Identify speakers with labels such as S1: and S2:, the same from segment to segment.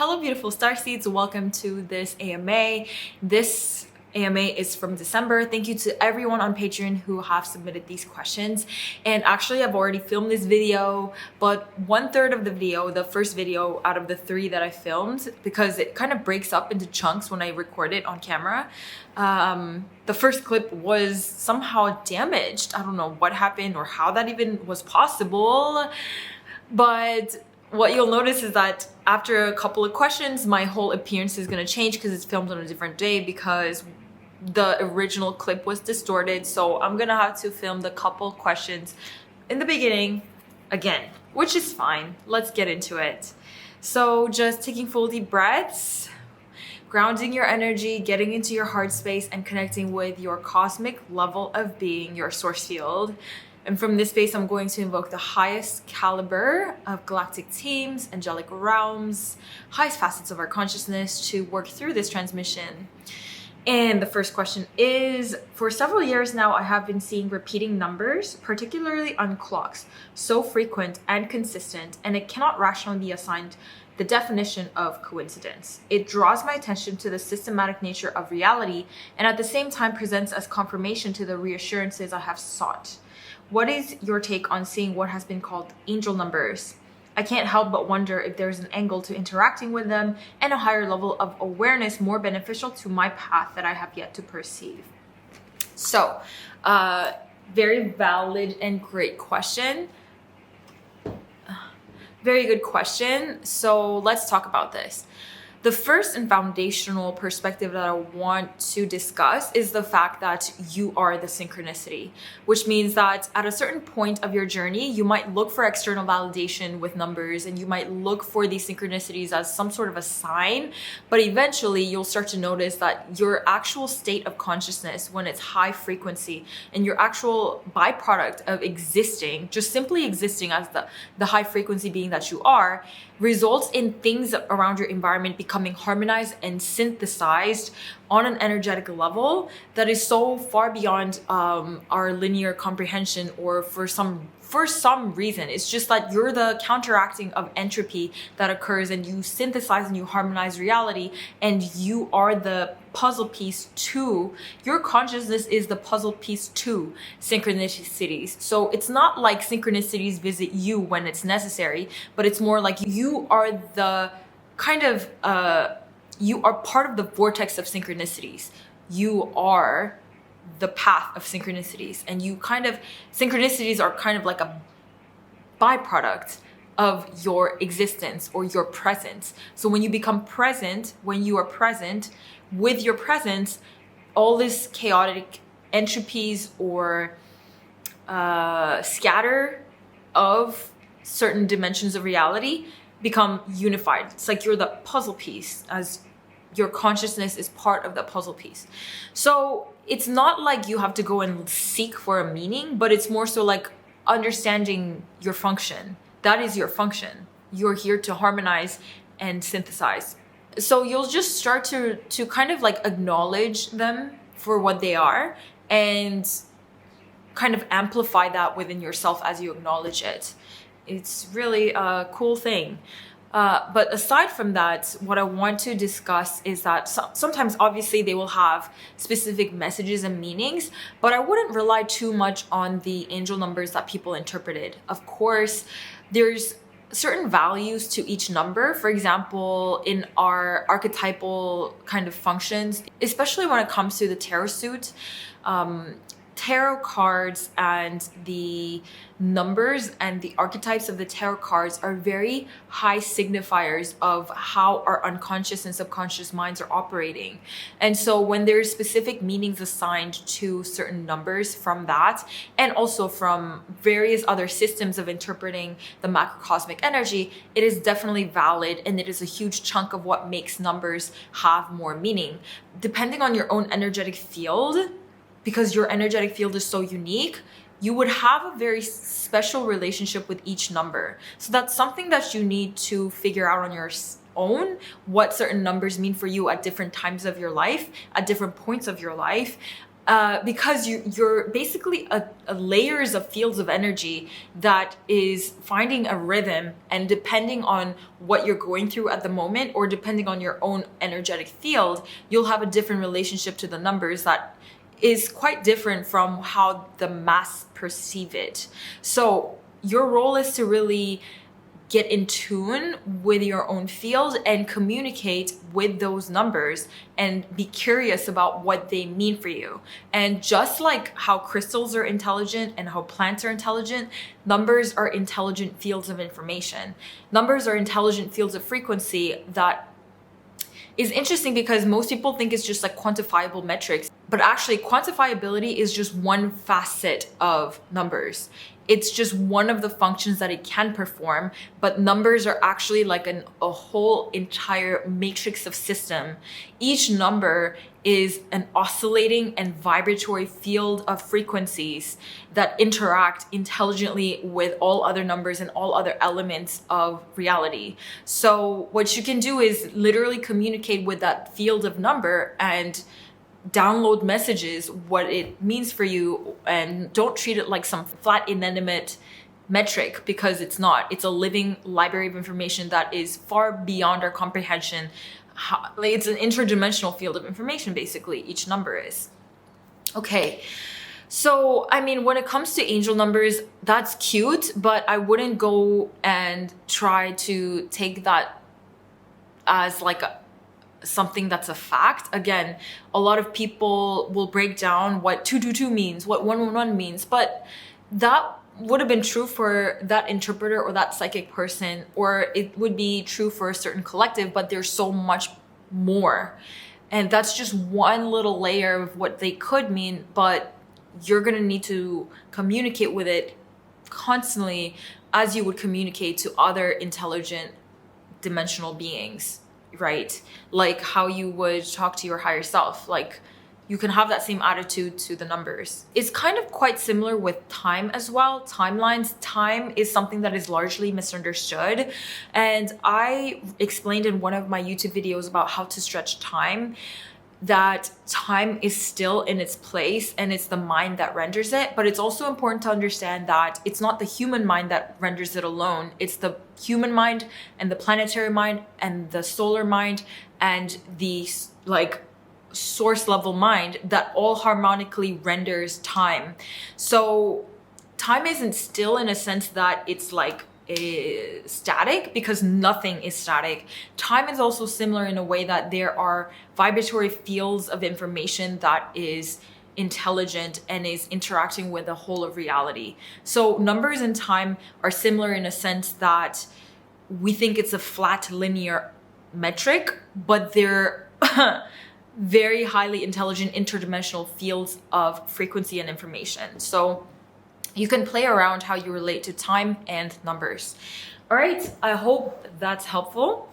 S1: Hello beautiful starseeds, welcome to this AMA. This AMA is from December. Thank you to everyone on Patreon who have submitted these questions. And actually I've already filmed this video, but 1/3 of the video, the first video out of the 3 that I filmed, because it kind of breaks up into chunks when I record it on camera. The first clip was somehow damaged. I don't know what happened or how that even was possible, but what you'll notice is that after a couple of questions, my whole appearance is going to change because it's filmed on a different day because the original clip was distorted. So I'm going to have to film the couple questions in the beginning again, which is fine. Let's get into it. So just taking full deep breaths, grounding your energy, getting into your heart space and connecting with your cosmic level of being, your source field. And from this space, I'm going to invoke the highest caliber of galactic teams, angelic realms, highest facets of our consciousness to work through this transmission. And the first question is, for several years now, I have been seeing repeating numbers, particularly on clocks, so frequent and consistent, and it cannot rationally be assigned the definition of coincidence. It draws my attention to the systematic nature of reality and at the same time presents as confirmation to the reassurances I have sought. What is your take on seeing what has been called angel numbers? I can't help but wonder if there's an angle to interacting with them and a higher level of awareness more beneficial to my path that I have yet to perceive. So, very valid and great question. Very good question. So let's talk about this. The first and foundational perspective that I want to discuss is the fact that you are the synchronicity, which means that at a certain point of your journey, you might look for external validation with numbers and you might look for these synchronicities as some sort of a sign, but eventually you'll start to notice that your actual state of consciousness, when it's high frequency and your actual byproduct of existing, just simply existing as the high frequency being that you are, results in things around your environment becoming harmonized and synthesized on an energetic level that is so far beyond our linear comprehension, or for some reason. It's just that you're the counteracting of entropy that occurs and you synthesize and you harmonize reality, and you are the puzzle piece to, your consciousness is the puzzle piece to synchronicities. So it's not like synchronicities visit you when it's necessary, but it's more like you are the kind of, you are part of the vortex of synchronicities. You are the path of synchronicities, and you kind of, synchronicities are kind of like a byproduct of your existence or your presence. So when you become present, when you are present, with your presence, all this chaotic entropies or scatter of certain dimensions of reality become unified. It's like you're the puzzle piece, as your consciousness is part of the puzzle piece. So it's not like you have to go and seek for a meaning, but it's more so like understanding your function. That is your function. You're here to harmonize and synthesize. So you'll just start to kind of like acknowledge them for what they are and kind of amplify that within yourself as you acknowledge it. It's really a cool thing. But aside from that, what I want to discuss is that sometimes obviously they will have specific messages and meanings, but I wouldn't rely too much on the angel numbers that people interpreted. Of course, there's certain values to each number. For example, in our archetypal kind of functions, especially when it comes to the tarot suit, tarot cards and the numbers and the archetypes of the tarot cards are very high signifiers of how our unconscious and subconscious minds are operating. And so when there's specific meanings assigned to certain numbers from that, and also from various other systems of interpreting the macrocosmic energy, it is definitely valid, and it is a huge chunk of what makes numbers have more meaning. Depending on your own energetic field, because your energetic field is so unique, you would have a very special relationship with each number. So that's something that you need to figure out on your own, what certain numbers mean for you at different times of your life, at different points of your life. because you're basically a layers of fields of energy that is finding a rhythm, and depending on what you're going through at the moment, or depending on your own energetic field, you'll have a different relationship to the numbers that is quite different from how the mass perceive it. So your role is to really get in tune with your own field and communicate with those numbers and be curious about what they mean for you. And just like how crystals are intelligent and how plants are intelligent, numbers are intelligent fields of information. Numbers are intelligent fields of frequency that is interesting because most people think it's just like quantifiable metrics, but actually quantifiability is just one facet of numbers. It's just one of the functions that it can perform, but numbers are actually like a whole entire matrix of system. Each number is an oscillating and vibratory field of frequencies that interact intelligently with all other numbers and all other elements of reality. So what you can do is literally communicate with that field of number and download messages, what it means for you, and don't treat it like some flat inanimate metric, because it's not. It's a living library of information that is far beyond our comprehension. It's an interdimensional field of information, basically, each number is. Okay, so I mean, when it comes to angel numbers, that's cute, but I wouldn't go and try to take that as like something that's a fact. Again, a lot of people will break down what 222 means, what 111 means, but that would have been true for that interpreter or that psychic person, or it would be true for a certain collective, but there's so much more. And that's just one little layer of what they could mean, but you're going to need to communicate with it constantly as you would communicate to other intelligent dimensional beings. Right? Like how you would talk to your higher self. Like you can have that same attitude to the numbers. It's kind of quite similar with time as well. Timelines. Time is something that is largely misunderstood. And I explained in one of my YouTube videos about how to stretch time, that time is still in its place and it's the mind that renders it. But it's also important to understand that it's not the human mind that renders it alone. It's the human mind and the planetary mind and the solar mind and the like source level mind that all harmonically renders time. So time isn't still in a sense that it's like static, because nothing is static. Time is also similar in a way that there are vibratory fields of information that is intelligent and is interacting with the whole of reality. So numbers and time are similar in a sense that we think it's a flat linear metric, but they're very highly intelligent interdimensional fields of frequency and information. So you can play around how you relate to time and numbers. All right, I hope that's helpful.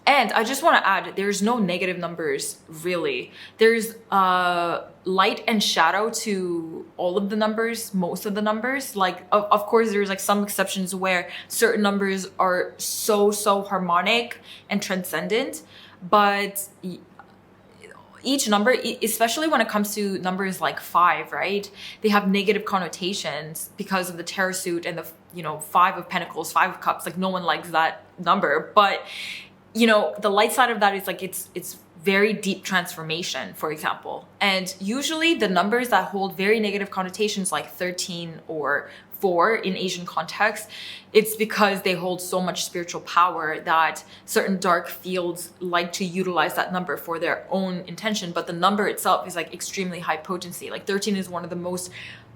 S1: And I just want to add, there's no negative numbers, really. There's light and shadow to all of the numbers, most of the numbers. Like, of course, there's like some exceptions where certain numbers are so harmonic and transcendent. But each number, especially when it comes to numbers like 5, right? They have negative connotations because of the terror suit and the, 5 of Pentacles, 5 of Cups. Like no one likes that number. But, the light side of that is like it's very deep transformation, for example. And usually the numbers that hold very negative connotations like 13 or 4 in Asian context, it's because they hold so much spiritual power that certain dark fields like to utilize that number for their own intention. But the number itself is like extremely high potency. Like 13 is one of the most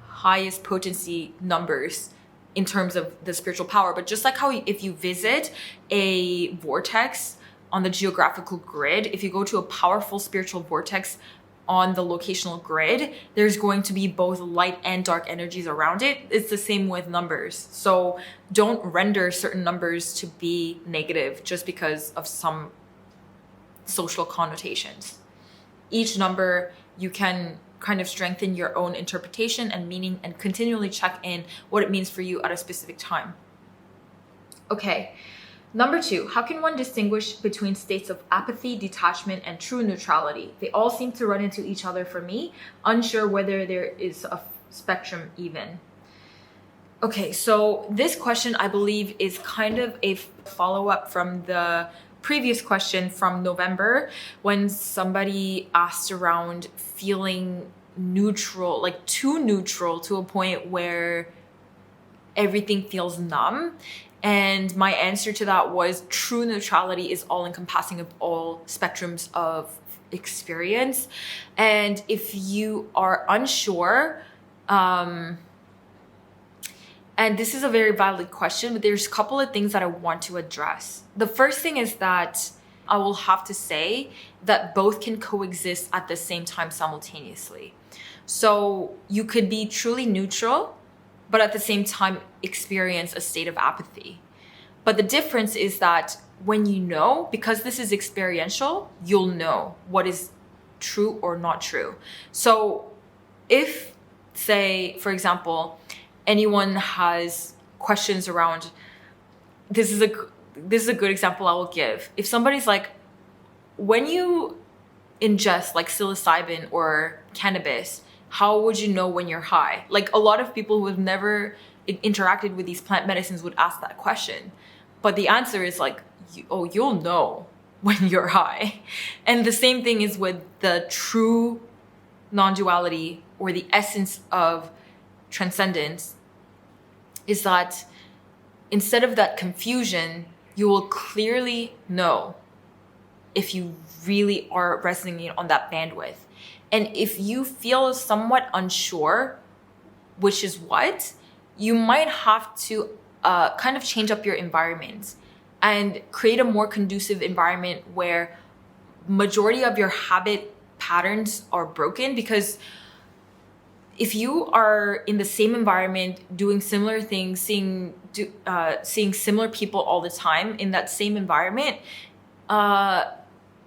S1: highest potency numbers in terms of the spiritual power. But just like how if you visit a vortex on the geographical grid, if you go to a powerful spiritual vortex on the locational grid, there's going to be both light and dark energies around it. It's the same with numbers. So don't render certain numbers to be negative just because of some social connotations. Each number, you can kind of strengthen your own interpretation and meaning and continually check in what it means for you at a specific time. Okay. Number 2, how can one distinguish between states of apathy, detachment, and true neutrality? They all seem to run into each other for me, unsure whether there is a spectrum even. Okay, so this question, I believe, is kind of a follow-up from the previous question from November, when somebody asked around feeling neutral, like too neutral to a point where everything feels numb. And my answer to that was true neutrality is all encompassing of all spectrums of experience. And if you are unsure, and this is a very valid question, but there's a couple of things that I want to address. The first thing is that I will have to say that both can coexist at the same time simultaneously. So you could be truly neutral, but at the same time experience a state of apathy. But the difference is that when you know, because this is experiential, you'll know what is true or not true. So if, say, for example, anyone has questions around, this is a good example I will give. If somebody's like, when you ingest like psilocybin or cannabis, how would you know when you're high? Like, a lot of people who have never interacted with these plant medicines would ask that question. But the answer is like, you'll know when you're high. And the same thing is with the true non-duality, or the essence of transcendence, is that instead of that confusion, you will clearly know if you really are resonating on that bandwidth. And if you feel somewhat unsure, which is what, you might have to kind of change up your environment and create a more conducive environment where majority of your habit patterns are broken. Because if you are in the same environment, doing similar things, seeing similar people all the time in that same environment,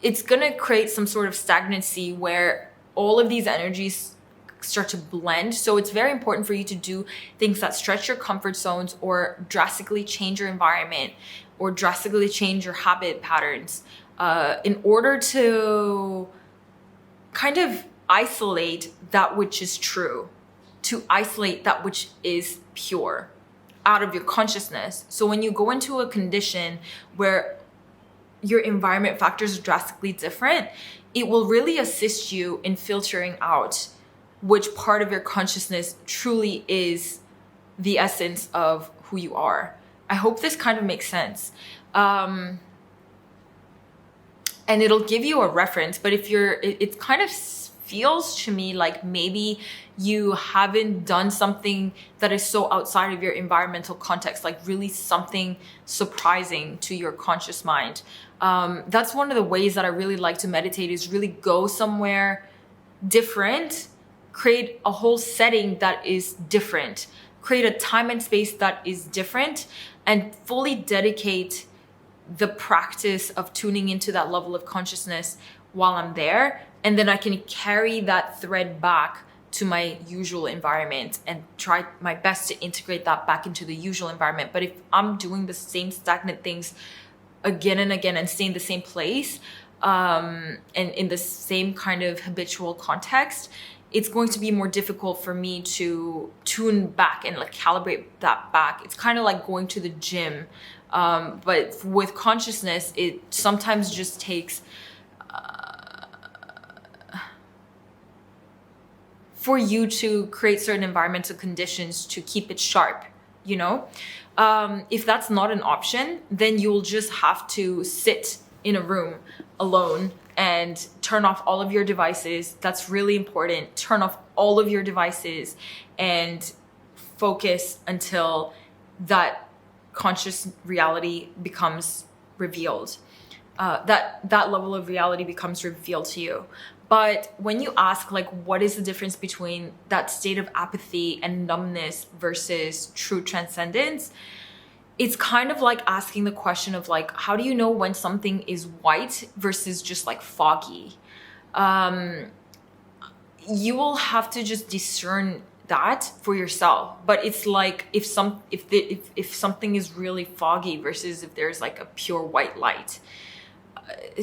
S1: it's gonna create some sort of stagnancy where all of these energies start to blend. So it's very important for you to do things that stretch your comfort zones, or drastically change your environment, or drastically change your habit patterns, in order to kind of isolate that which is true, to isolate that which is pure out of your consciousness. So when you go into a condition where your environment factors are drastically different, it will really assist you in filtering out which part of your consciousness truly is the essence of who you are. I hope this kind of makes sense. And it'll give you a reference, but if it kind of feels to me like maybe you haven't done something that is so outside of your environmental context, like really something surprising to your conscious mind. That's one of the ways that I really like to meditate, is really go somewhere different, create a whole setting that is different, create a time and space that is different, and fully dedicate the practice of tuning into that level of consciousness while I'm there. And then I can carry that thread back to my usual environment and try my best to integrate that back into the usual environment. But if I'm doing the same stagnant things again and again and stay in the same place, and in the same kind of habitual context, it's going to be more difficult for me to tune back and like calibrate that back. It's kind of like going to the gym. But with consciousness, it sometimes just takes for you to create certain environmental conditions to keep it sharp, you know? If that's not an option, then you'll just have to sit in a room alone and turn off all of your devices. That's really important. Turn off all of your devices and focus until that conscious reality becomes revealed. That level of reality becomes revealed to you. But when you ask, like, what is the difference between that state of apathy and numbness versus true transcendence? It's kind of like asking the question of like, how do you know when something is white versus just like foggy? You will have to just discern that for yourself. But it's like if something is really foggy versus if there's like a pure white light,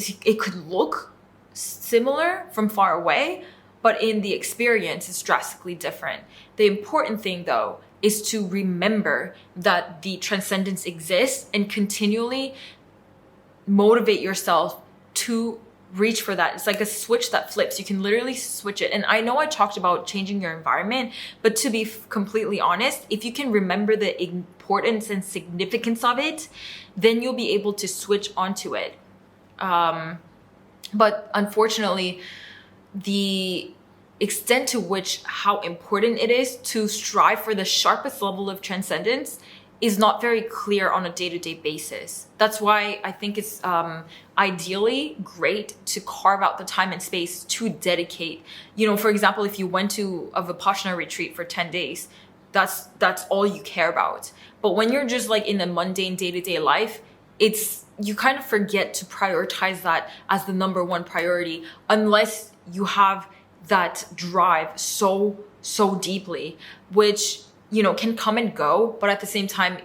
S1: it could look similar from far away, but in the experience it's drastically different. The important thing though is to remember that the transcendence exists and continually motivate yourself to reach for that. It's like a switch that flips. You can literally switch it. And I know I talked about changing your environment, but to be completely honest, if you can remember the importance and significance of it, then you'll be able to switch onto it. But unfortunately, the extent to which how important it is to strive for the sharpest level of transcendence is not very clear on a day-to-day basis. That's why I think it's ideally great to carve out the time and space to dedicate. You know, for example, if you went to a Vipassana retreat for 10 days, that's all you care about. But when you're just like in a mundane day-to-day life, you kind of forget to prioritize that as the number one priority unless you have that drive so deeply, which, you know, can come and go, but at the same time,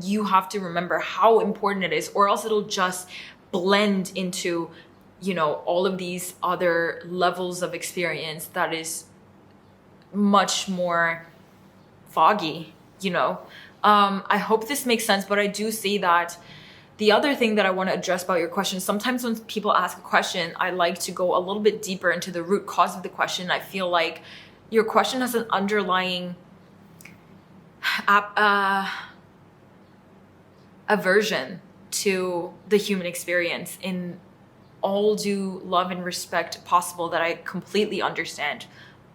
S1: you have to remember how important it is, or else it'll just blend into, you know, all of these other levels of experience that is much more foggy, you know. I hope this makes sense, but I do see that the other thing that I want to address about your question, sometimes when people ask a question, I like to go a little bit deeper into the root cause of the question. I feel like your question has an underlying aversion to the human experience in all due love and respect possible, that I completely understand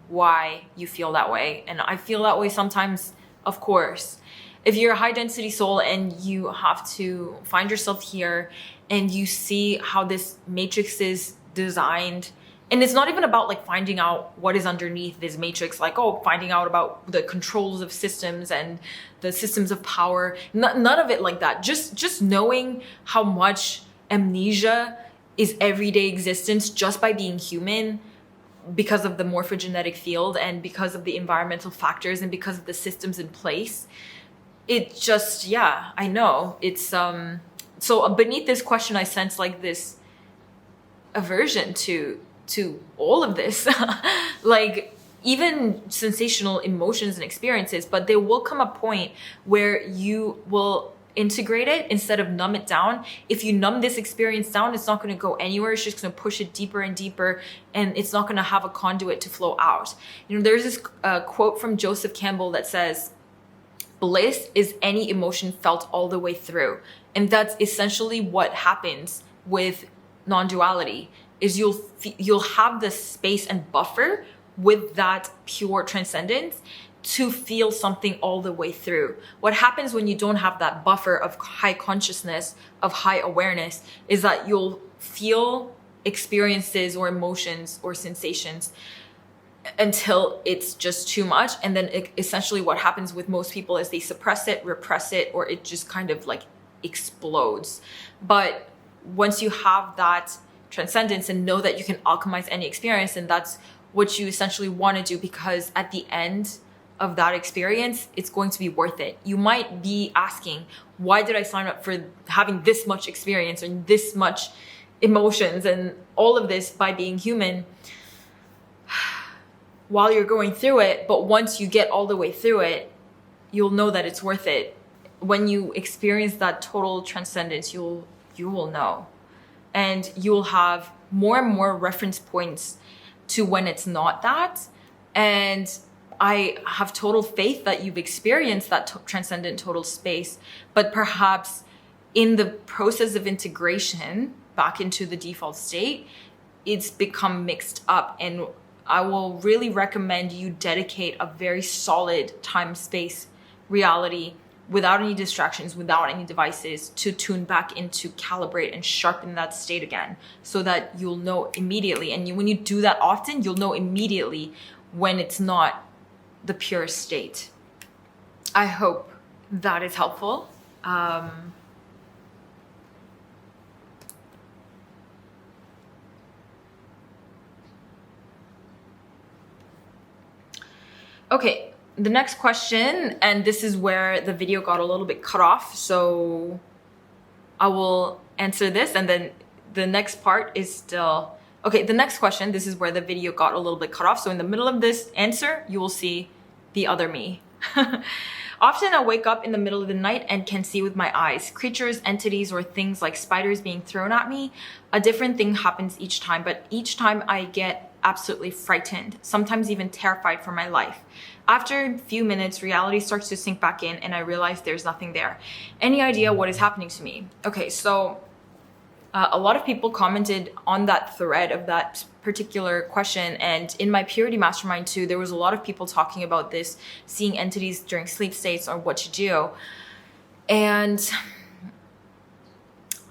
S1: why you feel that way. And I feel that way sometimes, of course. If you're a high density soul and you have to find yourself here and you see how this matrix is designed, and it's not even about like finding out what is underneath this matrix, like, oh, finding out about the controls of systems and the systems of power, none of it like that. Just knowing how much amnesia is everyday existence just by being human, because of the morphogenetic field and because of the environmental factors and because of the systems in place. It just, yeah, I know. It's, so beneath this question, I sense like this aversion to all of this, like even sensational emotions and experiences, but there will come a point where you will integrate it instead of numb it down. If you numb this experience down, it's not going to go anywhere. It's just going to push it deeper and deeper, and it's not going to have a conduit to flow out. You know, there's this quote from Joseph Campbell that says, bliss is any emotion felt all the way through. And that's essentially what happens with non-duality, is you'll have the space and buffer with that pure transcendence to feel something all the way through. What happens when you don't have that buffer of high consciousness, of high awareness, is that you'll feel experiences or emotions or sensations until it's just too much. And then essentially what happens with most people is they suppress it, repress it, or it just kind of like explodes. But once you have that transcendence and know that you can alchemize any experience, and that's what you essentially want to do, because at the end of that experience, it's going to be worth it. You might be asking, why did I sign up for having this much experience and this much emotions and all of this by being human while you're going through it? But once you get all the way through it, you'll know that it's worth it. When you experience that total transcendence, you will know. And you will have more and more reference points to when it's not that. And I have total faith that you've experienced that transcendent total space, but perhaps in the process of integration back into the default state, it's become mixed up. And I will really recommend you dedicate a very solid time-space reality without any distractions, without any devices, to tune back into, calibrate and sharpen that state again, so that you'll know immediately. And when you do that often, you'll know immediately when it's not the purest state. I hope that is helpful. Okay, the next question, and this is where the video got a little bit cut off, so I will answer this, and then the next part is still okay. The next question, this is where the video got a little bit cut off, so in the middle of this answer you will see the other me. Often I wake up in the middle of the night and can see with my eyes creatures, entities, or things like spiders being thrown at me. A different thing happens each time, but each time I get absolutely frightened, sometimes even terrified for my life. After a few minutes, reality starts to sink back in and I realize there's nothing there. Any idea what is happening to me? Okay, so a lot of people commented on that thread of that particular question, and in my purity mastermind too, there was a lot of people talking about this, seeing entities during sleep states or what to do. And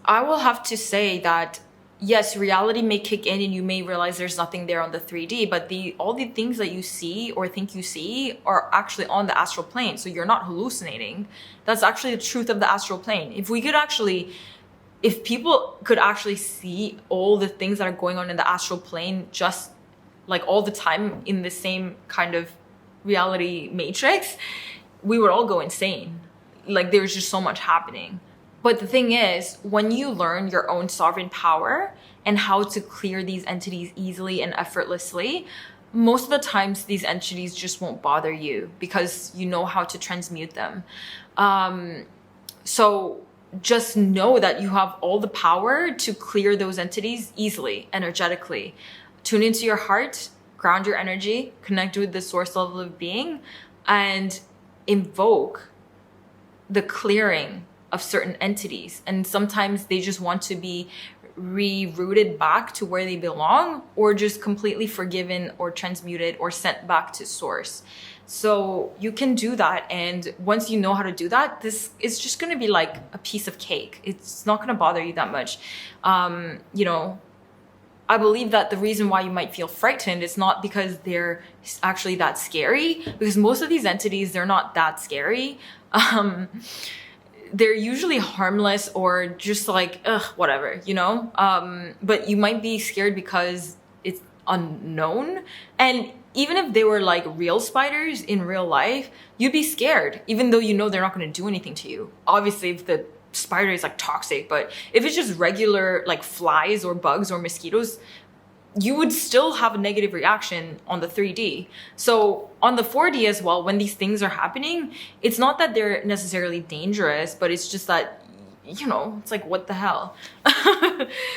S1: I will have to say that yes, reality may kick in and you may realize there's nothing there on the 3D, but all the things that you see or think you see are actually on the astral plane. So you're not hallucinating. That's actually the truth of the astral plane. If people could actually see all the things that are going on in the astral plane just like all the time in the same kind of reality matrix, we would all go insane. Like there's just so much happening. But the thing is, when you learn your own sovereign power and how to clear these entities easily and effortlessly, most of the times these entities just won't bother you because you know how to transmute them. So just know that you have all the power to clear those entities easily, energetically. Tune into your heart, ground your energy, connect with the source level of being, and invoke the clearing of certain entities. And sometimes they just want to be rerouted back to where they belong, or just completely forgiven or transmuted or sent back to source. So you can do that, and once you know how to do that, this is just going to be like a piece of cake. It's not going to bother you that much. You know, I believe that the reason why you might feel frightened is not because they're actually that scary, because most of these entities, they're not that scary. They're usually harmless or just like, whatever, you know? But you might be scared because it's unknown. And even if they were like real spiders in real life, you'd be scared, even though you know they're not going to do anything to you. Obviously, if the spider is like toxic, but if it's just regular like flies or bugs or mosquitoes, you would still have a negative reaction on the 3D. So on the 4D as well, when these things are happening, it's not that they're necessarily dangerous, but it's just that, you know, it's like, what the hell?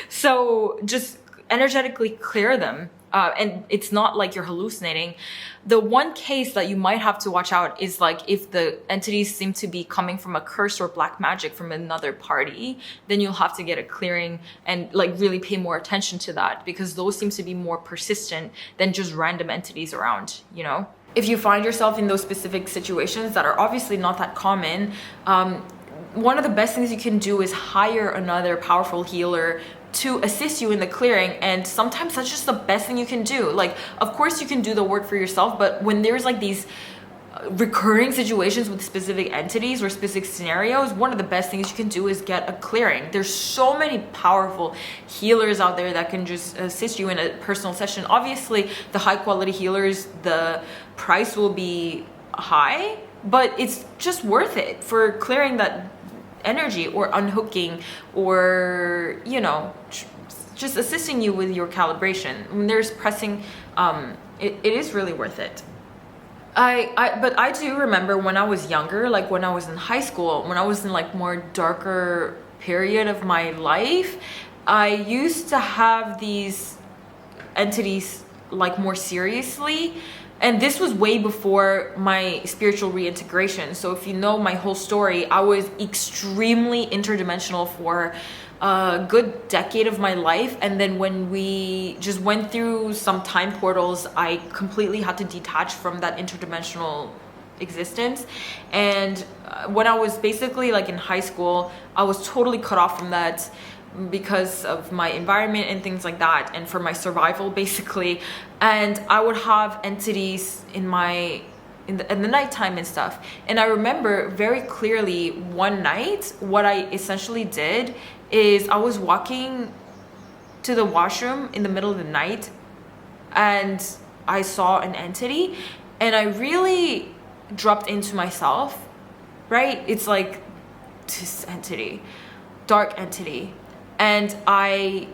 S1: So just energetically clear them. And it's not like you're hallucinating. The one case that you might have to watch out is like if the entities seem to be coming from a curse or black magic from another party, then you'll have to get a clearing and like really pay more attention to that, because those seem to be more persistent than just random entities around, you know? If you find yourself in those specific situations that are obviously not that common, one of the best things you can do is hire another powerful healer to assist you in the clearing. And sometimes that's just the best thing you can do. Like, of course you can do the work for yourself, but when there's like these recurring situations with specific entities or specific scenarios, one of the best things you can do is get a clearing. There's so many powerful healers out there that can just assist you in a personal session. Obviously, the high quality healers, the price will be high, but it's just worth it for clearing that energy or unhooking, or, you know, just assisting you with your calibration. When there's pressing, it is really worth it. But I do remember when I was younger, like when I was in high school, when I was in like more darker period of my life, I used to have these entities like more seriously. And this was way before my spiritual reintegration. So if you know my whole story, I was extremely interdimensional for a good decade of my life. And then when we just went through some time portals, I completely had to detach from that interdimensional existence. And when I was basically like in high school, I was totally cut off from that because of my environment and things like that, and for my survival basically. And I would have entities in the nighttime and stuff. And I remember very clearly one night, what I essentially did is I was walking to the washroom in the middle of the night and I saw an entity, and I really dropped into myself, right? It's like this entity, dark entity. And I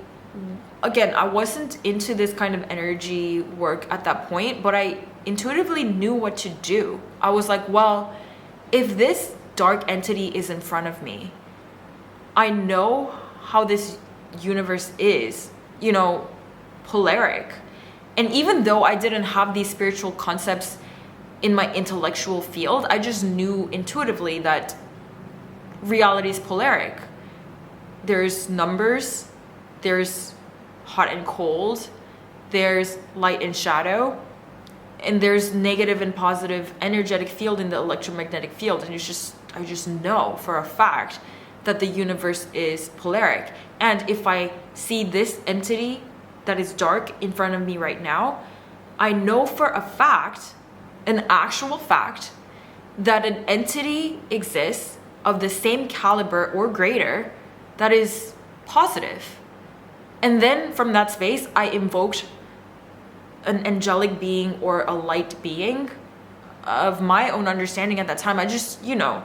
S1: wasn't into this kind of energy work at that point, but I intuitively knew what to do. I was like, well, if this dark entity is in front of me, I know how this universe is, you know, polaric. And even though I didn't have these spiritual concepts in my intellectual field, I just knew intuitively that reality is polaric. There's numbers, there's hot and cold, there's light and shadow, and there's negative and positive energetic field in the electromagnetic field. And I just know for a fact that the universe is polaric. And if I see this entity that is dark in front of me right now, I know for a fact, an actual fact, that an entity exists of the same caliber or greater that is positive. And then from that space, I invoked an angelic being or a light being of my own understanding at that time. I just, you know,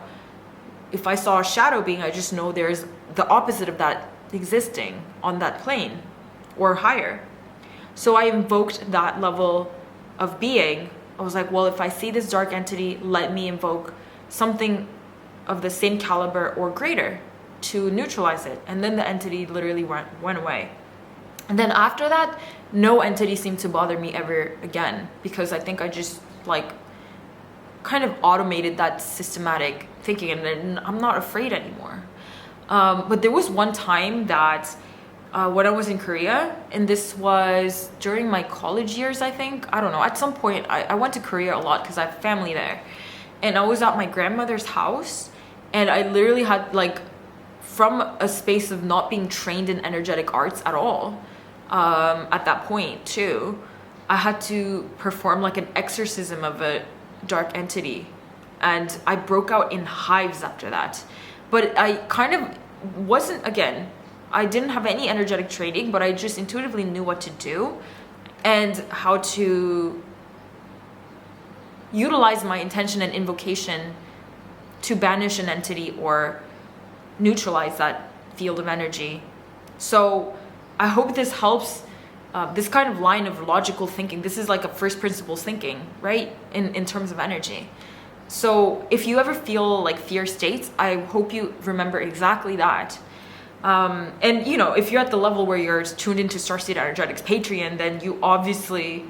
S1: if I saw a shadow being, I just know there's the opposite of that existing on that plane or higher. So I invoked that level of being. I was like, well, if I see this dark entity, let me invoke something of the same caliber or greater to neutralize it. And then the entity literally went away. And then after that, no entity seemed to bother me ever again, because I think I just like kind of automated that systematic thinking, and then I'm not afraid anymore. But there was one time that when I was in Korea, and this was during my college years, I think. I don't know. At some point, I went to Korea a lot because I have family there. And I was at my grandmother's house, and I literally had like, from a space of not being trained in energetic arts at all, at that point too, I had to perform like an exorcism of a dark entity. And I broke out in hives after that. But I kind of wasn't, again, I didn't have any energetic training, but I just intuitively knew what to do and how to utilize my intention and invocation to banish an entity or neutralize that field of energy. So I hope this helps. This kind of line of logical thinking, this is like a first principles thinking, right? In terms of energy. So if you ever feel like fear states, I hope you remember exactly that. And you know, if you're at the level where you're tuned into Starseed Energetics Patreon, then you obviously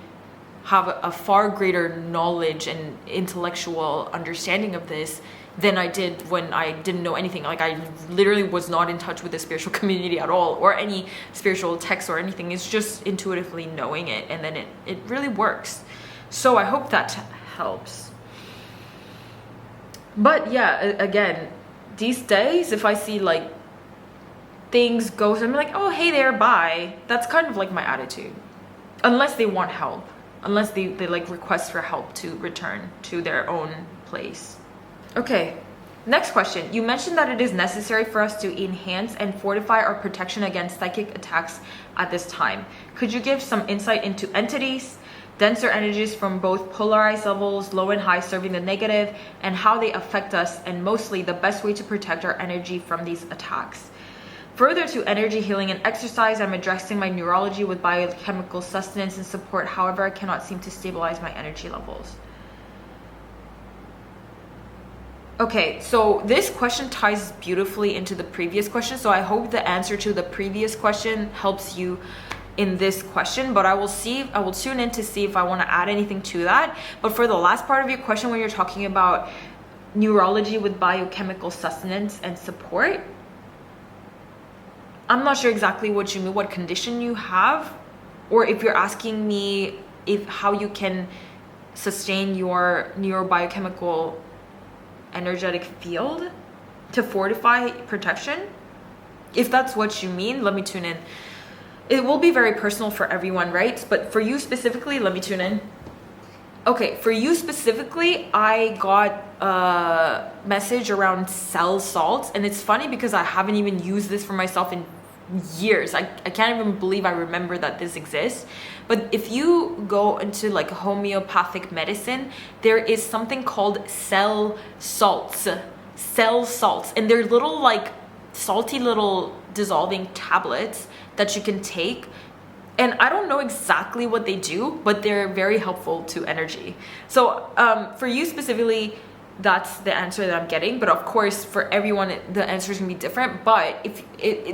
S1: have a far greater knowledge and intellectual understanding of this than I did when I didn't know anything. Like I literally was not in touch with the spiritual community at all, or any spiritual text or anything. It's just intuitively knowing it, and then it really works. So I hope that helps. But yeah, again, these days, if I see like things go, I'm like, oh, hey there, bye. That's kind of like my attitude. Unless they want help. Unless they like request for help to return to their own place. Okay, next question. You mentioned that it is necessary for us to enhance and fortify our protection against psychic attacks at this time. Could you give some insight into entities, denser energies from both polarized levels, low and high, serving the negative, and how they affect us, and mostly the best way to protect our energy from these attacks? Further to energy healing and exercise, I'm addressing my neurology with biochemical sustenance and support. However, I cannot seem to stabilize my energy levels. Okay, so this question ties beautifully into the previous question. So I hope the answer to the previous question helps you in this question, but I will tune in to see if I want to add anything to that. But for the last part of your question, when you're talking about neurology with biochemical sustenance and support, I'm not sure exactly what you mean, what condition you have, or if you're asking me how you can sustain your neurobiochemical energetic field to fortify protection. If that's what you mean, let me tune in. It will be very personal for everyone, right? But for you specifically, let me tune in. Okay, for you specifically, I got a message around cell salts, and it's funny because I haven't even used this for myself in years. I can't even believe I remember that this exists. But if you go into like homeopathic medicine, there is something called cell salts, and they're little like salty little dissolving tablets that you can take. And I don't know exactly what they do, but they're very helpful to energy. So for you specifically, that's the answer that I'm getting. But of course, for everyone, the answer is gonna be different. But if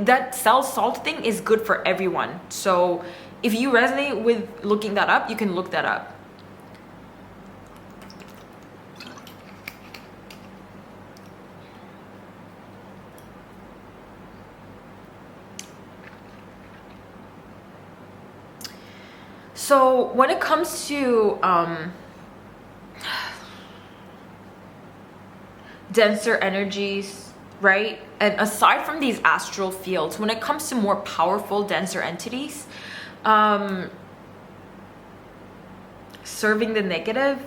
S1: that cell salt thing is good for everyone. So if you resonate with looking that up, you can look that up. So when it comes to denser energies, right? And aside from these astral fields, when it comes to more powerful, denser entities, serving the negative,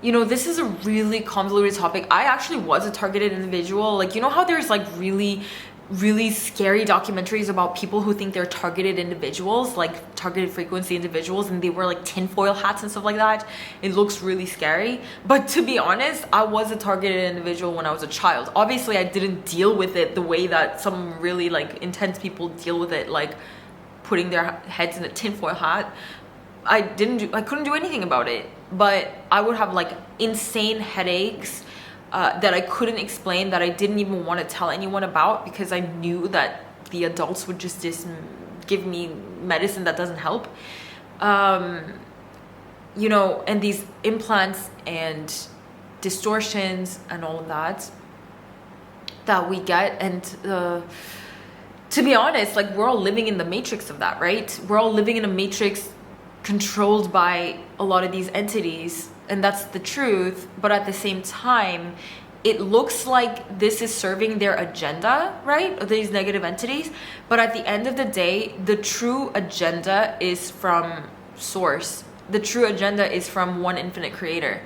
S1: you know, this is a really convoluted topic. I actually was a targeted individual. Like, you know how there's like really scary documentaries about people who think they're targeted individuals, like targeted frequency individuals, and they wear like tinfoil hats and stuff like that. It looks really scary. But to be honest, I was a targeted individual when I was a child. Obviously, I didn't deal with it the way that some really like intense people deal with it, like putting their heads in a tinfoil hat. I couldn't do anything about it. But I would have like insane headaches that I couldn't explain, that I didn't even want to tell anyone about, because I knew that the adults would just give me medicine that doesn't help. You know, and these implants and distortions and all of that we get. And to be honest, like, we're all living in the matrix of that, right? We're all living in a matrix controlled by a lot of these entities. And that's the truth. But at the same time, it looks like this is serving their agenda, right? These negative entities. But at the end of the day, the true agenda is from source. The true agenda is from one infinite creator.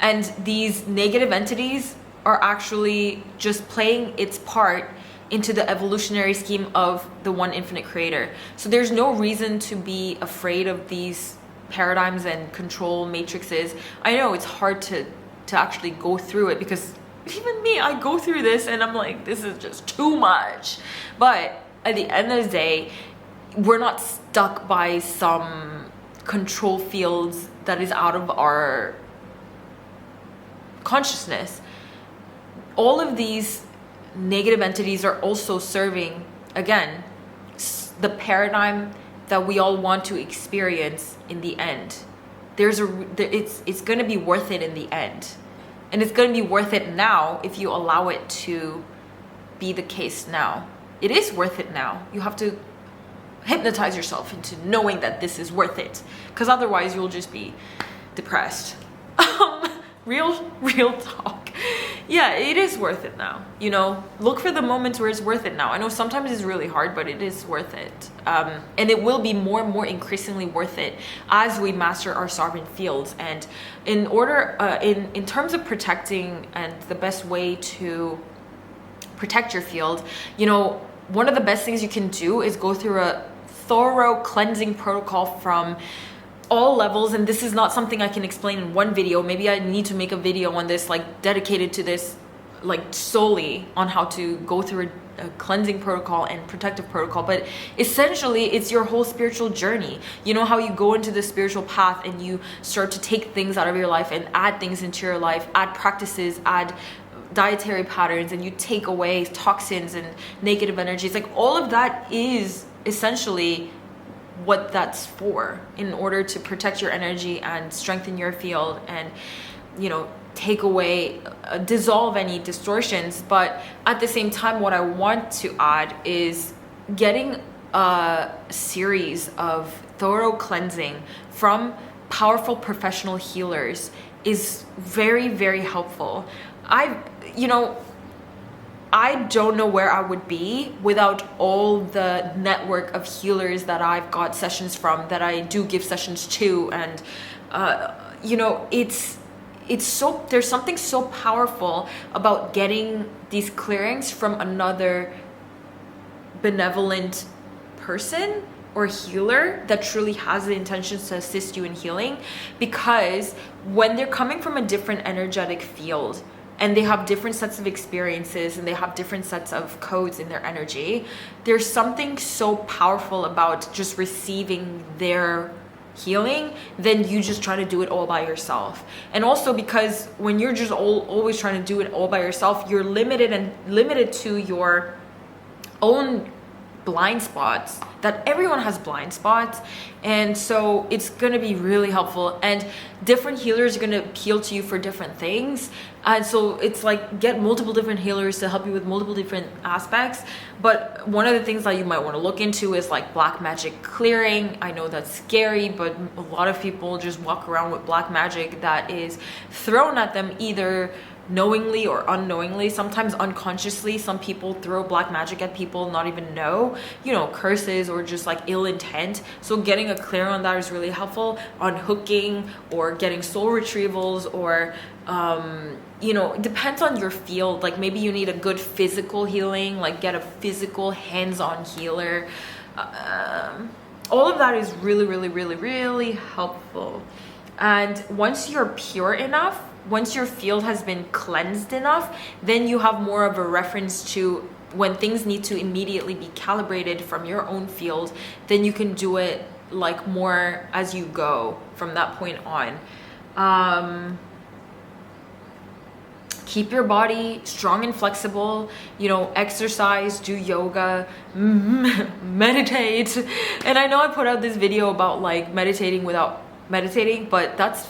S1: And these negative entities are actually just playing its part into the evolutionary scheme of the one infinite creator. So there's no reason to be afraid of these paradigms and control matrices. I know it's hard to actually go through it, because even me, I go through this and I'm like, this is just too much. But at the end of the day, we're not stuck by some control fields that is out of our consciousness. All of these negative entities are also serving, again, the paradigm that we all want to experience in the end. It's going to be worth it in the end. And it's going to be worth it now if you allow it to be the case now. It is worth it now. You have to hypnotize yourself into knowing that this is worth it, because otherwise you'll just be depressed. Real talk. Yeah, it is worth it now. You know, look for the moments where it's worth it now. I know sometimes it's really hard, but it is worth it. And it will be more and more increasingly worth it as we master our sovereign fields. And in order, in terms of protecting and the best way to protect your field, you know, one of the best things you can do is go through a thorough cleansing protocol from all levels. And this is not something I can explain in one video. Maybe I need to make a video on this, like dedicated to this, like solely on how to go through a cleansing protocol and protective protocol. But essentially, it's your whole spiritual journey. You know how you go into the spiritual path and you start to take things out of your life and add things into your life, add practices, add dietary patterns, and you take away toxins and negative energies. Like, all of that is essentially what that's for, in order to protect your energy and strengthen your field and, you know, take away, dissolve any distortions. But at the same time, what I want to add is getting a series of thorough cleansing from powerful professional healers is very, very helpful. I don't know where I would be without all the network of healers that I've got sessions from, that I do give sessions to. And, you know, there's something so powerful about getting these clearings from another benevolent person or healer that truly has the intentions to assist you in healing, because when they're coming from a different energetic field and they have different sets of experiences and they have different sets of codes in their energy, there's something so powerful about just receiving their healing than you just try to do it all by yourself. And also because when you're just always trying to do it all by yourself, you're limited to your own blind spots. That everyone has blind spots, and so it's going to be really helpful, and different healers are going to appeal to you for different things. And so it's like, get multiple different healers to help you with multiple different aspects. But one of the things that you might want to look into is like black magic clearing. I know that's scary, but a lot of people just walk around with black magic that is thrown at them, either knowingly or unknowingly, sometimes unconsciously. Some people throw black magic at people, not even know, curses or just like ill intent. So getting a clear on that is really helpful. Unhooking or getting soul retrievals, or it depends on your field. Like maybe you need a good physical healing, like get a physical hands-on healer. All of that is really, really, really, really helpful. And once you're pure enough, once your field has been cleansed enough, then you have more of a reference to when things need to immediately be calibrated from your own field. Then you can do it like more as you go from that point on. Keep your body strong and flexible, exercise, do yoga, meditate. And I know I put out this video about like meditating without meditating, but that's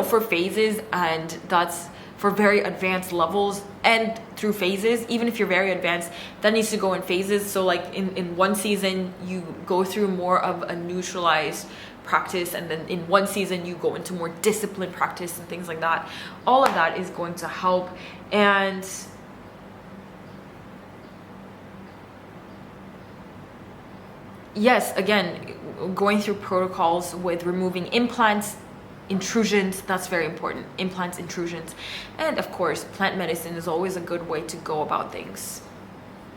S1: for phases, and that's for very advanced levels and through phases. Even if you're very advanced, that needs to go in phases. So like in one season you go through more of a neutralized practice, and then in one season you go into more disciplined practice and things like that. All of that is going to help. And yes, again, going through protocols with removing implants, intrusions, that's very important. Implants, intrusions, and of course plant medicine is always a good way to go about things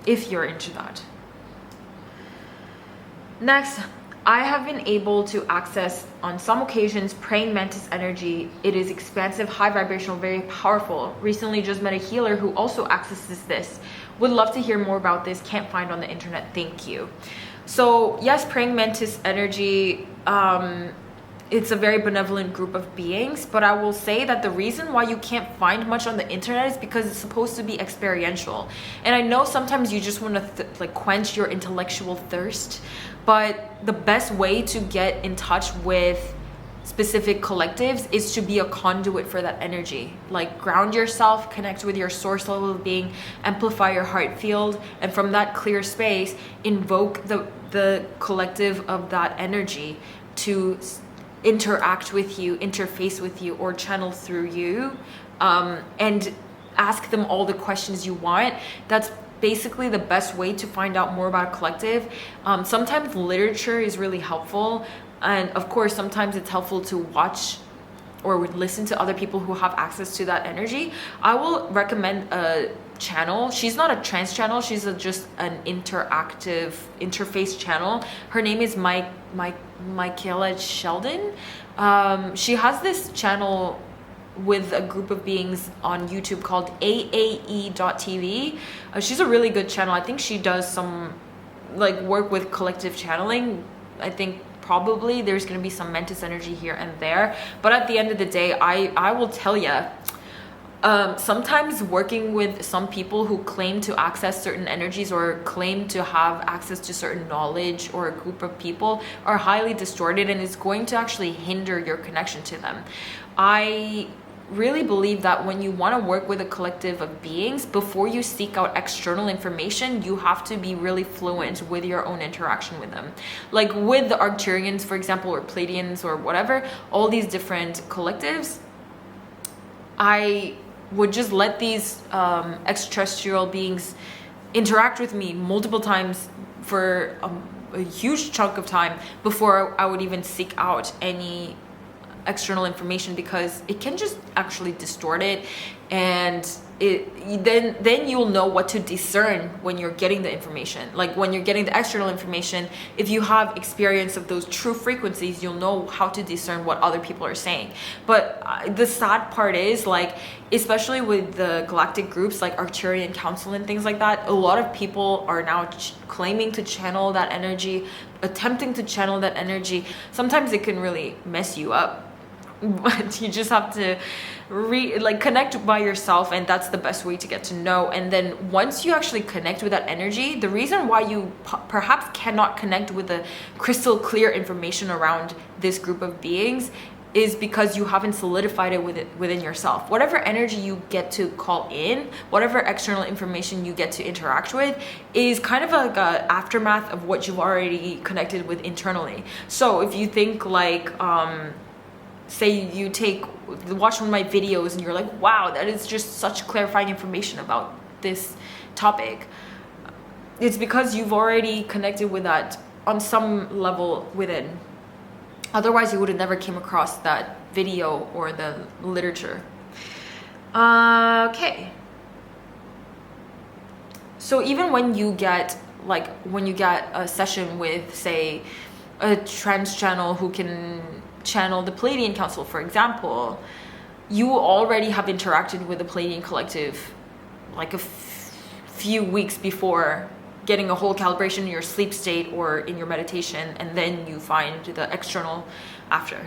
S1: if you're into that. Next, I have been able to access on some occasions praying mantis energy. It is expansive, high vibrational, very powerful. Recently just met a healer who also accesses this. Would love to hear more about this. Can't find on the internet. Thank you. So yes, praying mantis energy, it's a very benevolent group of beings, but I will say that the reason why you can't find much on the internet is because it's supposed to be experiential. And I know sometimes you just want to quench your intellectual thirst, but the best way to get in touch with specific collectives is to be a conduit for that energy. Like ground yourself, connect with your source level of being, amplify your heart field, and from that clear space, invoke the collective of that energy to interact with you, interface with you, or channel through you, and ask them all the questions you want. That's basically the best way to find out more about a collective. Sometimes literature is really helpful, and of course sometimes it's helpful to watch or listen to other people who have access to that energy. I will recommend a channel. She's not a trance channel, she's just an interactive interface channel. Her name is Michaela Sheldon. She has this channel with a group of beings on YouTube called AAE.tv. She's a really good channel. I think she does some work with collective channeling. I think probably there's going to be some mantis energy here and there, but at the end of the day, I will tell you, sometimes working with some people who claim to access certain energies or claim to have access to certain knowledge or a group of people are highly distorted, and it's going to actually hinder your connection to them. I really believe that when you want to work with a collective of beings, before you seek out external information, you have to be really fluent with your own interaction with them. Like with the Arcturians, for example, or Pleiadians or whatever, all these different collectives, I would just let these extraterrestrial beings interact with me multiple times for a huge chunk of time before I would even seek out any external information, because it can just actually distort it, and then you'll know what to discern when you're getting the information. Like when you're getting the external information, if you have experience of those true frequencies, you'll know how to discern what other people are saying. But the sad part is, like, especially with the galactic groups like Arcturian Council and things like that, a lot of people are now claiming to channel that energy, attempting to channel that energy. Sometimes it can really mess you up, but you just have to connect by yourself, and that's the best way to get to know. And then once you actually connect with that energy, the reason why you perhaps cannot connect with the crystal clear information around this group of beings is because you haven't solidified it within yourself. Whatever energy you get to call in, whatever external information you get to interact with, is kind of like a aftermath of what you've already connected with internally. So if you think like, say you watch one of my videos and you're like, wow, that is just such clarifying information about this topic, it's because you've already connected with that on some level within. Otherwise you would have never came across that video or the literature. Okay, so even when you get a session with, say, a trans channel who can channel the Pleiadian Council, for example, you already have interacted with the Pleiadian collective like a few weeks before, getting a whole calibration in your sleep state or in your meditation, and then you find the external after.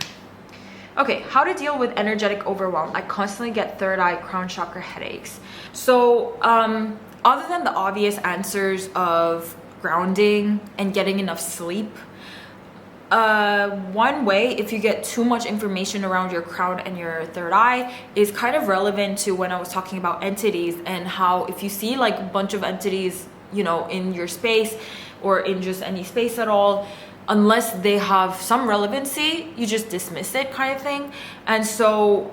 S1: Okay, how to deal with energetic overwhelm. I constantly get third eye, crown chakra headaches. So other than the obvious answers of grounding and getting enough sleep, one way, if you get too much information around your crown and your third eye, is kind of relevant to when I was talking about entities, and how if you see like a bunch of entities, you know, in your space or in just any space at all, unless they have some relevancy, you just dismiss it, kind of thing. And so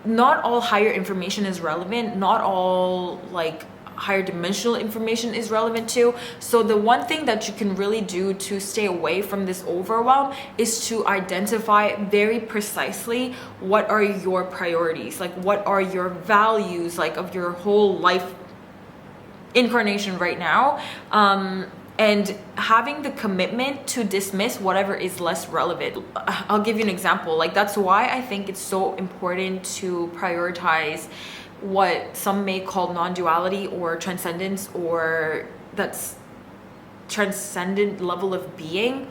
S1: not all higher information is relevant, not all like higher dimensional information is relevant too. So the one thing that you can really do to stay away from this overwhelm is to identify very precisely what are your priorities, like what are your values, like of your whole life incarnation right now, and having the commitment to dismiss whatever is less relevant. I'll give you an example. Like, that's why I think it's so important to prioritize what some may call non-duality or transcendence, or that's transcendent level of being.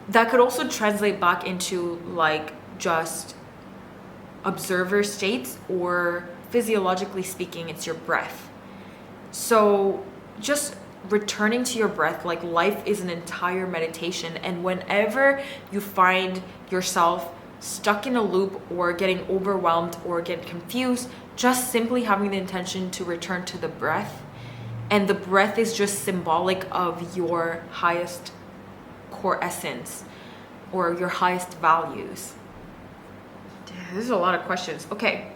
S1: That could also translate back into like just observer states, or physiologically speaking, it's your breath. So just returning to your breath, like life is an entire meditation. And whenever you find yourself stuck in a loop or getting overwhelmed or get confused, just simply having the intention to return to the breath. And the breath is just symbolic of your highest core essence or your highest values. This is a lot of questions. Okay.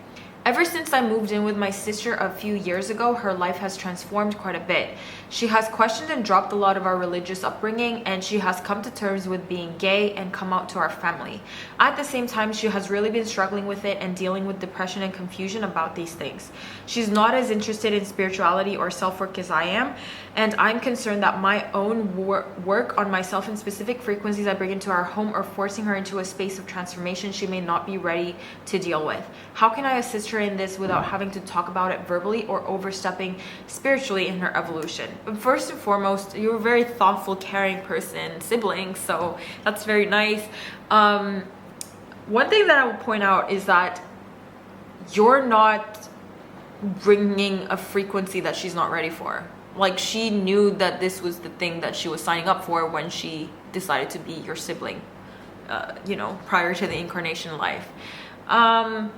S1: Ever since I moved in with my sister a few years ago, her life has transformed quite a bit. She has questioned and dropped a lot of our religious upbringing, and she has come to terms with being gay and come out to our family. At the same time, she has really been struggling with it and dealing with depression and confusion about these things. She's not as interested in spirituality or self-work as I am, and I'm concerned that my own work on myself and specific frequencies I bring into our home are forcing her into a space of transformation she may not be ready to deal with. How can I assist her in this without having to talk about it verbally or overstepping spiritually in her evolution? But first and foremost, you're a very thoughtful, caring person, sibling, so that's very nice. One thing that I will point out is that you're not bringing a frequency that she's not ready for. Like, she knew that this was the thing that she was signing up for when she decided to be your sibling, you know, prior to the incarnation life. And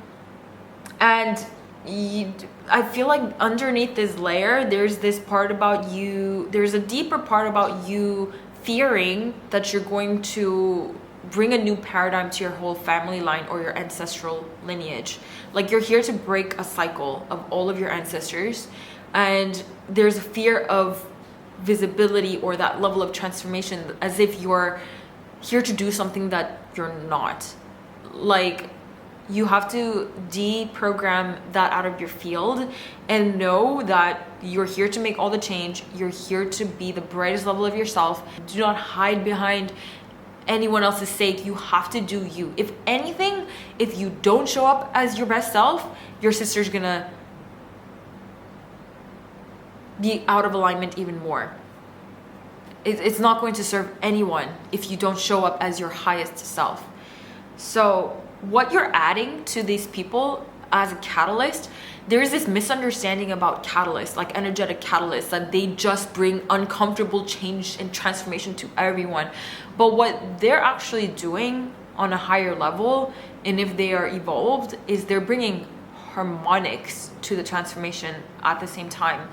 S1: I feel like underneath this layer, there's this part about you, there's a deeper part about you fearing that you're going to bring a new paradigm to your whole family line or your ancestral lineage. Like, you're here to break a cycle of all of your ancestors, and there's a fear of visibility or that level of transformation, as if you're here to do something that you're not. like you have to deprogram that out of your field and know that you're here to make all the change. You're here to be the brightest level of yourself. Do not hide behind anyone else's sake. You have to do you. If anything, if you don't show up as your best self, your sister's gonna be out of alignment even more. It's not going to serve anyone if you don't show up as your highest self. So what you're adding to these people as a catalyst, there is this misunderstanding about catalysts, like energetic catalysts, that they just bring uncomfortable change and transformation to everyone. But what they're actually doing on a higher level, and if they are evolved, is they're bringing harmonics to the transformation at the same time.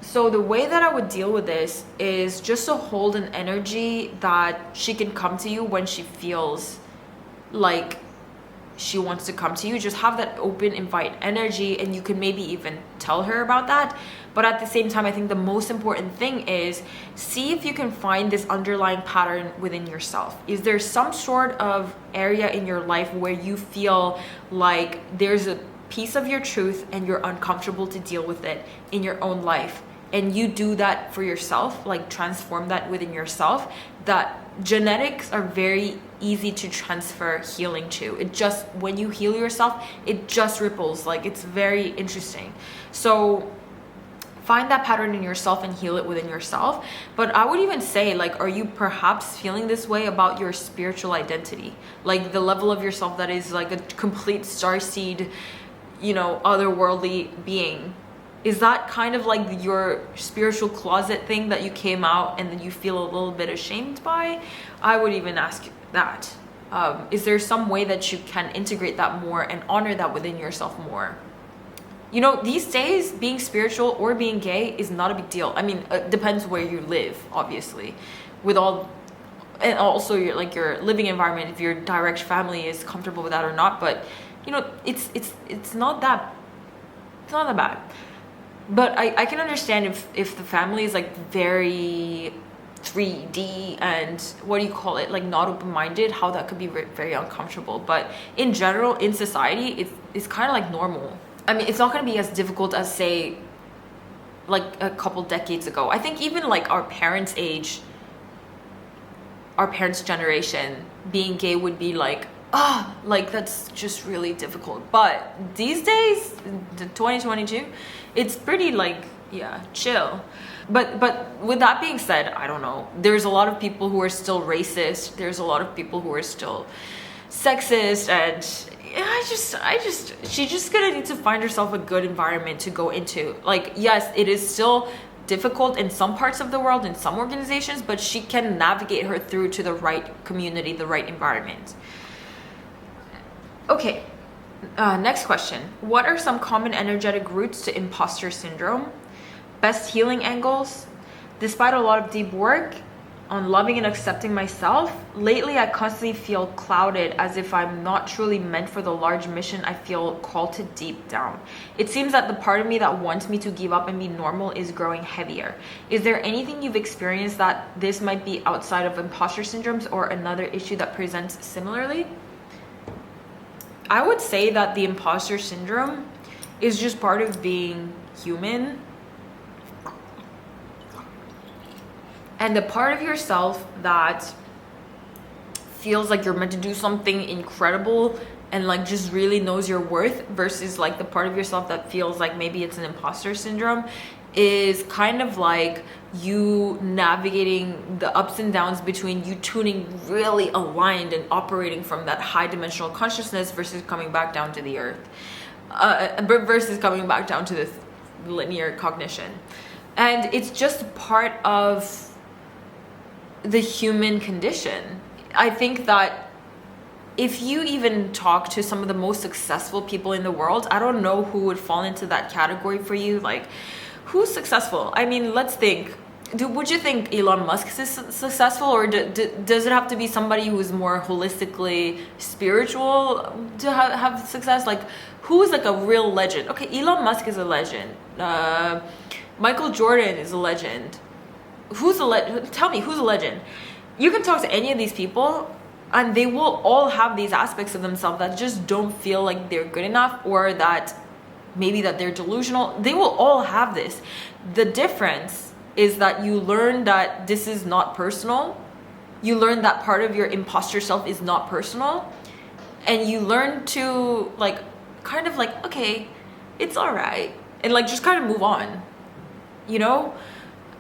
S1: So the way that I would deal with this is just to hold an energy that she can come to you when she feels like she wants to come to you. Just have that open invite energy, and you can maybe even tell her about that. But at the same time, I think the most important thing is see if you can find this underlying pattern within yourself. Is there some sort of area in your life where you feel like there's a piece of your truth and you're uncomfortable to deal with it in your own life, and you do that for yourself, like transform that within yourself? That genetics are very easy to transfer healing to. It just, when you heal yourself, it just ripples. Like, it's very interesting. So find that pattern in yourself and heal it within yourself. But I would even say, like, are you perhaps feeling this way about your spiritual identity? Like the level of yourself that is like a complete starseed, you know, otherworldly being. Is that kind of like your spiritual closet thing that you came out and then you feel a little bit ashamed by? I would even ask that. Is there some way that you can integrate that more and honor that within yourself more? You know, these days, being spiritual or being gay is not a big deal. I mean, it depends where you live, obviously, with all, and also your living environment, if your direct family is comfortable with that or not. But you know, it's not that bad. But I can understand if the family is like very 3D and what do you call it, like not open-minded, how that could be very uncomfortable. But in general, in society, it's kind of like normal. I mean, it's not going to be as difficult as, say, like a couple decades ago. I think even like our parents' age, our parents' generation, being gay would be like, like that's just really difficult. But these days, 2022, it's pretty like, yeah, chill. But with that being said, I don't know. There's a lot of people who are still racist. There's a lot of people who are still sexist, and she's just gonna need to find herself a good environment to go into. Like, yes, it is still difficult in some parts of the world, in some organizations, but she can navigate her through to the right community, the right environment. Okay, next question. What are some common energetic roots to imposter syndrome? Best healing angles? Despite a lot of deep work on loving and accepting myself, lately I constantly feel clouded, as if I'm not truly meant for the large mission I feel called to deep down. It seems that the part of me that wants me to give up and be normal is growing heavier. Is there anything you've experienced that this might be outside of imposter syndromes or another issue that presents similarly? I would say that the imposter syndrome is just part of being human. And the part of yourself that feels like you're meant to do something incredible and like just really knows your worth, versus like the part of yourself that feels like maybe it's an imposter syndrome, is kind of like you navigating the ups and downs between you tuning really aligned and operating from that high dimensional consciousness versus coming back down to the earth, versus coming back down to the linear cognition. And it's just part of the human condition. I think that if you even talk to some of the most successful people in the world, I don't know who would fall into that category for you. Like, who's successful? I mean, let's think. Would you think Elon Musk is successful, or does it have to be somebody who's more holistically spiritual to have success? Like, who's like a real legend? Okay, Elon Musk is a legend. Michael Jordan is a legend. Who's a legend? Tell me, who's a legend? You can talk to any of these people And they will all have these aspects of themselves that just don't feel like they're good enough, or that maybe that they're delusional. They will all have this. The difference is that you learn that this is not personal. You learn that part of your imposter self is not personal. And you learn to like, kind of like, okay, it's all right. And like, just kind of move on, you know?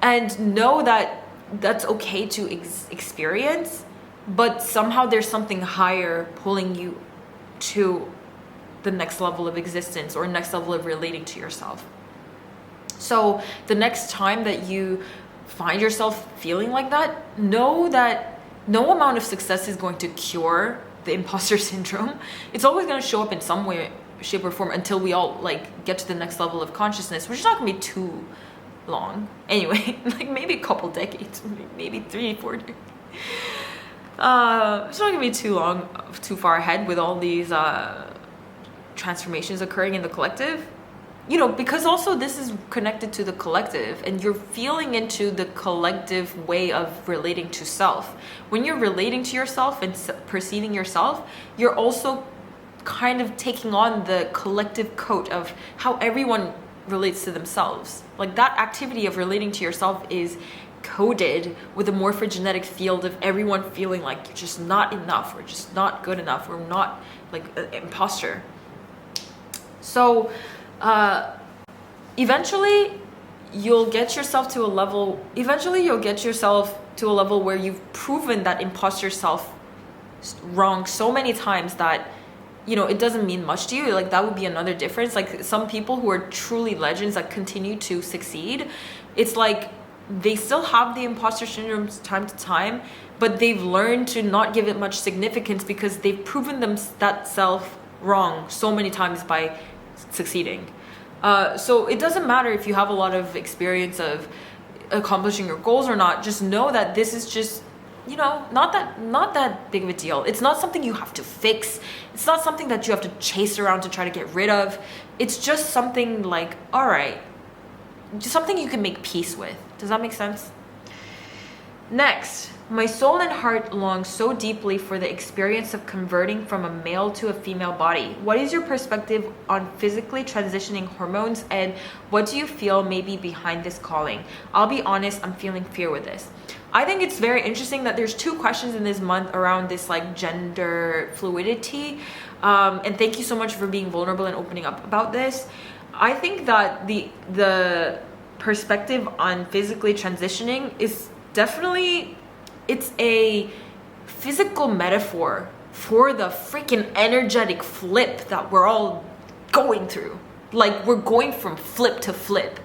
S1: And know that that's okay to experience, but somehow there's something higher pulling you to the next level of existence or next level of relating to yourself. So the next time that you find yourself feeling like that, know that no amount of success is going to cure the imposter syndrome. It's always going to show up in some way, shape or form until we all like get to the next level of consciousness, which is not going to be too long anyway. Like maybe a couple decades, maybe 3-4 decades. It's not gonna be too long, too far ahead with all these transformations occurring in the collective, you know, because also this is connected to the collective and you're feeling into the collective way of relating to self. When you're relating to yourself and perceiving yourself, you're also kind of taking on the collective coat of how everyone relates to themselves. Like that activity of relating to yourself is coded with a morphogenetic field of everyone feeling like you're just not enough, or just not good enough, or not like an imposter. So eventually you'll get yourself to a level where you've proven that imposter self wrong so many times that, you know, it doesn't mean much to you. Like that would be another difference. Like some people who are truly legends that continue to succeed, it's like they still have the imposter syndrome time to time, but they've learned to not give it much significance because they've proven that self wrong so many times by succeeding. So it doesn't matter if you have a lot of experience of accomplishing your goals or not. Just know that this is just, you know, not that big of a deal. It's not something you have to fix. It's not something that you have to chase around to try to get rid of. It's just something like, all right, just something you can make peace with. Does that make sense? Next, my soul and heart long so deeply for the experience of converting from a male to a female body. What is your perspective on physically transitioning hormones, and what do you feel may be behind this calling? I'll be honest, I'm feeling fear with this. I think it's very interesting that there's 2 questions in this month around this like gender fluidity. And thank you so much for being vulnerable and opening up about this. I think that the perspective on physically transitioning is definitely, it's a physical metaphor for the freaking energetic flip that we're all going through. Like we're going from flip to flip.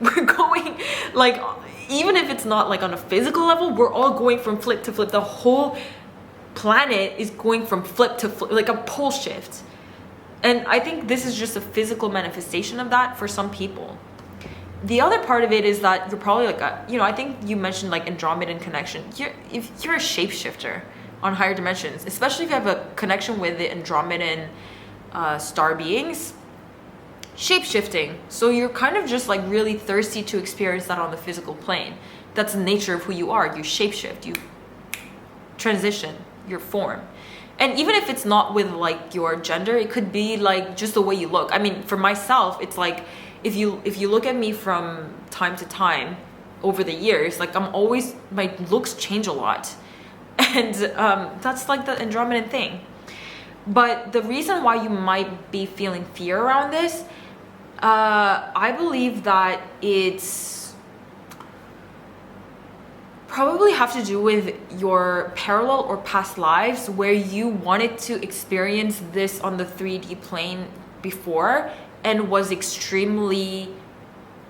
S1: We're going like, even if it's not like on a physical level, we're all going from flip to flip. The whole planet is going from flip to flip, like a pole shift. And I think this is just a physical manifestation of that for some people. The other part of it is that you're probably like I think you mentioned like Andromedan connection. If you're a shapeshifter on higher dimensions, especially if you have a connection with the Andromedan star beings, shape-shifting. So you're kind of just like really thirsty to experience that on the physical plane. That's the nature of who you are. You shape-shift, you transition your form. And even if it's not with like your gender, it could be like just the way you look. I mean, for myself, it's like if you look at me from time to time over the years, like my looks change a lot. And that's like the Andromedan thing. But the reason why you might be feeling fear around this, I believe that it's probably have to do with your parallel or past lives where you wanted to experience this on the 3D plane before and was extremely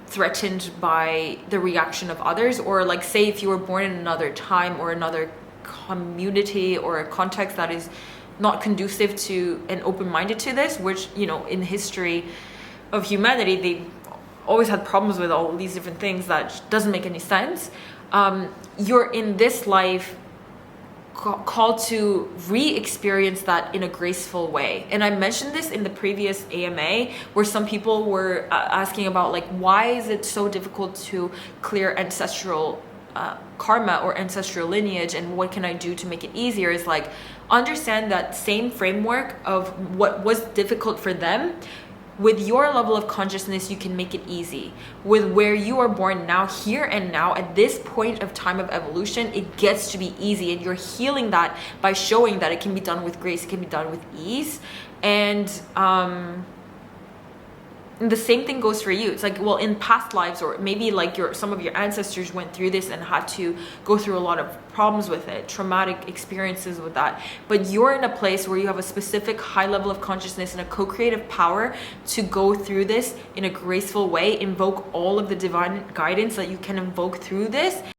S1: threatened by the reaction of others. Or like say if you were born in another time or another community or a context that is not conducive to and open-minded to this, which, you know, in history of humanity, they always had problems with all these different things that doesn't make any sense. You're in this life called to re-experience that in a graceful way. And I mentioned this in the previous AMA where some people were asking about like, why is it so difficult to clear ancestral karma or ancestral lineage and what can I do to make it easier, is like understand that same framework of what was difficult for them. With your level of consciousness, you can make it easy. With where you are born now, here and now, at this point of time of evolution, it gets to be easy. And you're healing that by showing that it can be done with grace, it can be done with ease. And the same thing goes for you. It's like, well, in past lives, or maybe like some of your ancestors went through this and had to go through a lot of problems with it, traumatic experiences with that. But you're in a place where you have a specific high level of consciousness and a co-creative power to go through this in a graceful way, invoke all of the divine guidance that you can invoke through this,